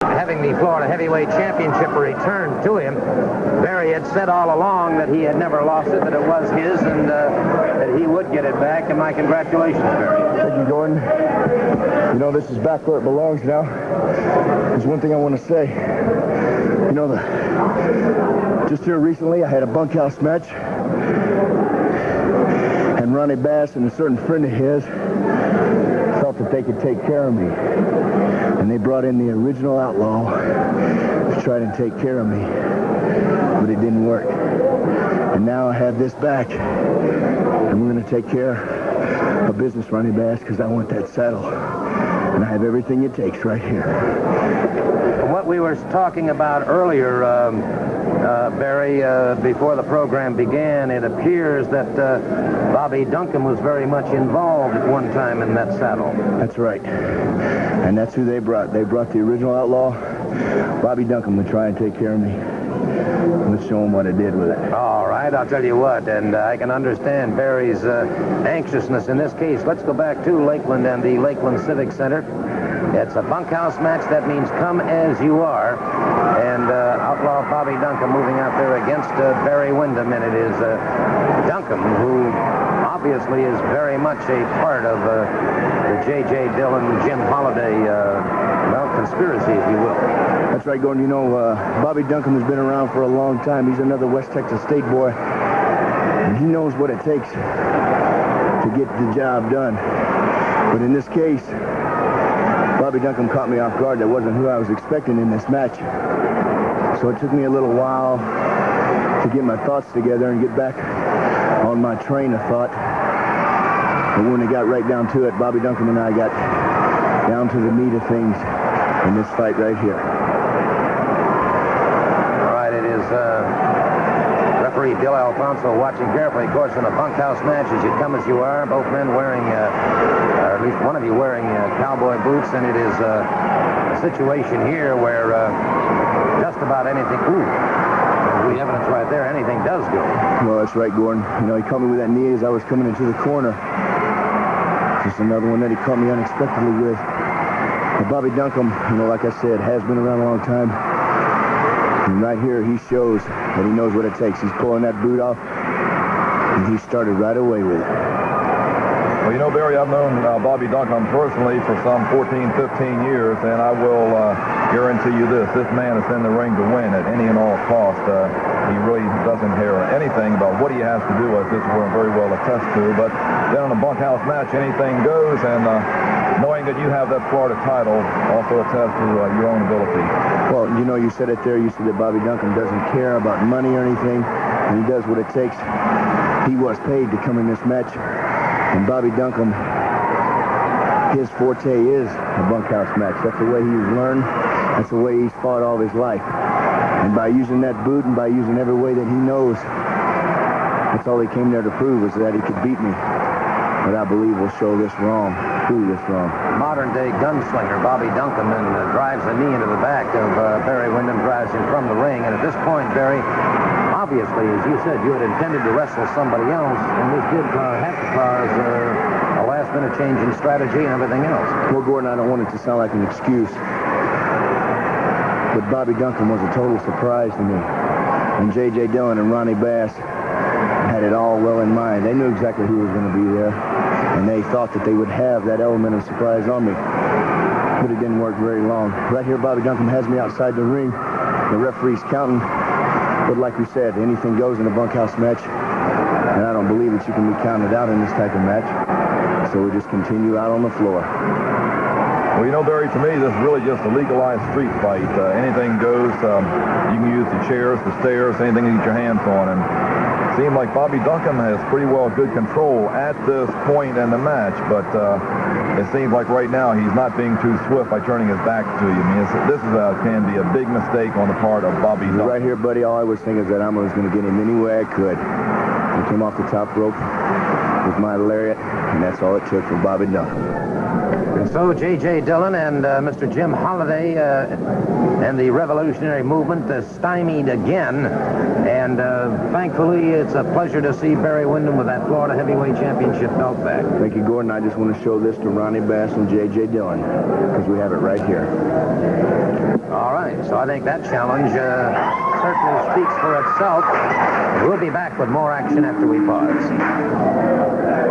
having the Florida Heavyweight Championship returned to him. Barry had said all along that he had never lost it, that it was his, and that he would get it back, and my congratulations, Barry. Thank you, Gordon. You know, this is back where it belongs now. There's one thing I want to say. You know, just here recently, I had a bunkhouse match, and Ronnie Bass and a certain friend of his thought that they could take care of me. And they brought in the original outlaw to try to take care of me, but it didn't work. And now I have this back, and we're going to take care of business, Ronnie Bass, because I want that saddle. And I have everything it takes right here. What we were talking about earlier, Barry, before the program began, it appears that Bobby Duncum was very much involved at one time in that saddle. That's right. And that's who they brought. They brought the original outlaw, Bobby Duncum, to try and take care of me. Let's show him what I did with it. All right, I'll tell you what, and I can understand Barry's anxiousness in this case. Let's go back to Lakeland and the Lakeland Civic Center. It's a bunkhouse match. That means come as you are. And outlaw Bobby Duncum moving out there against Barry Windham, and it is Duncum who obviously is very much a part of the J.J. Dillon, Jim Holiday, conspiracy, if you will. That's right, Gordon. You know, Bobby Duncum has been around for a long time. He's another West Texas State boy, and he knows what it takes to get the job done. But in this case, Bobby Duncum caught me off guard. That wasn't who I was expecting in this match. So it took me a little while to get my thoughts together and get back on my train of thought. But when it got right down to it, Bobby Duncum and I got down to the meat of things in this fight right here. All right, it is referee Bill Alfonso watching carefully. Of course, in a bunkhouse match, as you come as you are, both men wearing, or at least one of you wearing cowboy boots, and it is a situation here where just about anything, we have evidence right there, anything does go. Well, that's right, Gordon. You know, he caught me with that knee as I was coming into the corner. Just another one that he caught me unexpectedly with. But Bobby Duncum, you know, like I said, has been around a long time. And right here, he shows that he knows what it takes. He's pulling that boot off, and he started right away with it. Well, you know, Barry, I've known Bobby Duncum personally for some 14, 15 years, and I will guarantee you this man is in the ring to win at any and all cost. He really doesn't care anything about what he has to do, as this we're very well attest to. But then in a bunkhouse match, anything goes, and knowing that you have that Florida title also attests to your own ability. Well, you know, you said it there. You said that Bobby Duncum doesn't care about money or anything, and he does what it takes. He was paid to come in this match, and Bobby Duncum, his forte is a bunkhouse match. That's the way he's learned. That's the way he's fought all his life. And by using that boot and by using every way that he knows, that's all he came there to prove, is that he could beat me. But I believe we'll show this wrong, prove this wrong. Modern-day gunslinger Bobby Duncum drives a knee into the back of Barry Windham, drives him from the ring. And at this point, Barry, obviously, as you said, you had intended to wrestle somebody else, and this did have to cause a last-minute change in strategy and everything else. Well, Gordon, I don't want it to sound like an excuse, but Bobby Duncum was a total surprise to me. And J.J. Dillon and Ronnie Bass had it all well in mind. They knew exactly who was going to be there, and they thought that they would have that element of surprise on me. But it didn't work very long. Right here, Bobby Duncum has me outside the ring. The referee's counting. But like we said, anything goes in a bunkhouse match, and I don't believe that you can be counted out in this type of match. So we just continue out on the floor. Well, you know, Barry, to me, this is really just a legalized street fight. Anything goes. You can use the chairs, the stairs, anything you get your hands on. And it seemed like Bobby Duncum has pretty well good control at this point in the match. But it seems like right now he's not being too swift by turning his back to you. I mean, this can be a big mistake on the part of Bobby Duncum. Right here, buddy, all I was thinking is that I was going to get him any way I could. I came off the top rope with my lariat, and that's all it took for Bobby Duncum. And so J.J. Dillon and Mr. Jim Holliday and the revolutionary movement stymied again. And thankfully, it's a pleasure to see Barry Windham with that Florida Heavyweight Championship belt back. Thank you, Gordon. I just want to show this to Ronnie Bass and J.J. Dillon because we have it right here. All right, so I think that challenge certainly speaks for itself. We'll be back with more action after we pause.